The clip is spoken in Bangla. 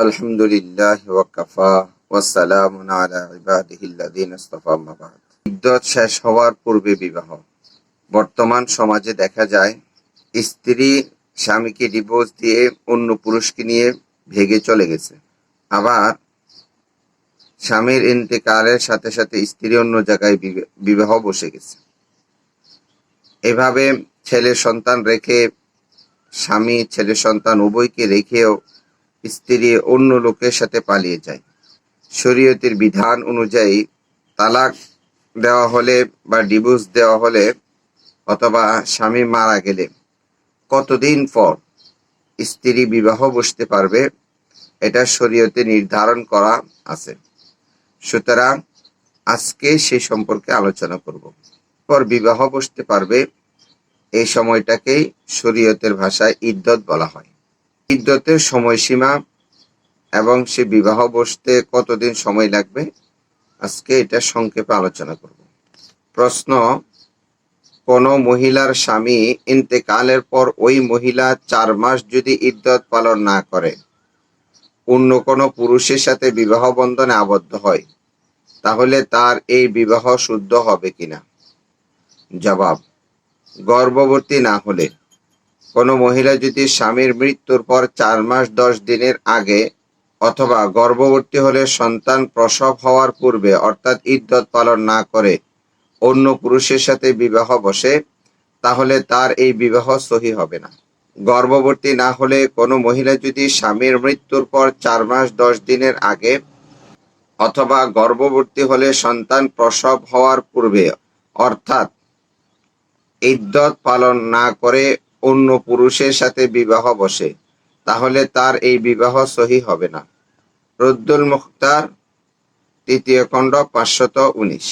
আলহামদুলিল্লাহ ওয়াকাফা ওয়াসসালামুন আলা ইবাদিহিল্লাযিনা ইসতাফা আম্মা বা'দ। ইদ্দত শেষ হওয়ার পূর্বে বিবাহ। বর্তমান সমাজে দেখা যায় স্ত্রী স্বামীকে ডিভোর্স দিয়ে অন্য পুরুষকে নিয়ে ভেগে চলে গেছে। আবার স্বামীর ইন্তেকালের সাথে সাথে স্ত্রী অন্য জায়গায় বিবাহ বসে গেছে। এভাবে ছেলে সন্তান রেখে স্বামী ছেলে সন্তান উভয়কে রেখেও স্ত্রী অন্য লোকের সাথে পালিয়ে যায়। শরীয়তের বিধান অনুযায়ী তালাক দেওয়া হলে বা ডিভোর্স দেওয়া হলে অথবা স্বামী মারা গেলে কতদিন পর স্ত্রী বিবাহ বসতে পারবে এটা শরীয়তে নির্ধারণ করা আছে। সুতরাং আজকে সেই সম্পর্কে আলোচনা করব। পর বিবাহ বসতে পারবে এই সময়টাকেই শরীয়তের ভাষায় ইদ্দত বলা হয়। ইদ্দতের সময়সীমা এবং সে বিবাহ বসতে কতদিন সময় লাগবে আজকে এটা সংক্ষেপে আলোচনা করব। প্রশ্ন: কোন মহিলার স্বামী ইন্তেকালের পর ওই মহিলা 4 মাস যদি ইদ্দত পালন না করে অন্য কোনো পুরুষের সাথে বিবাহ বন্ধনে আবদ্ধ হয় তাহলে তার এই বিবাহ শুদ্ধ হবে কিনা? জবাব: গর্ভবতী না হলে। কোনো মহিলা যদি স্বামীর মৃত্যুর পর 4 মাস 10 দিনের আগে অথবা গর্ভবতী হলে সন্তান প্রসব হওয়ার পূর্বে অর্থাৎ ইদ্দত পালন না করে অন্য পুরুষের সাথে বিবাহ বসে তাহলে তার এই বিবাহ সহিহ হবে না। গর্ভবতী না হলে কোনো মহিলা যদি স্বামীর মৃত্যুর পর 4 মাস 10 দিনের আগে অথবা গর্ভবতী হলে সন্তান প্রসব হওয়ার পূর্বে অর্থাৎ ইদ্দত পালন না করে অন্য পুরুষের সাথে বিবাহ বসে তাহলে তার এই বিবাহ সহিহ হবে না। রদ্দুল মুখতার 3য় খণ্ড 519।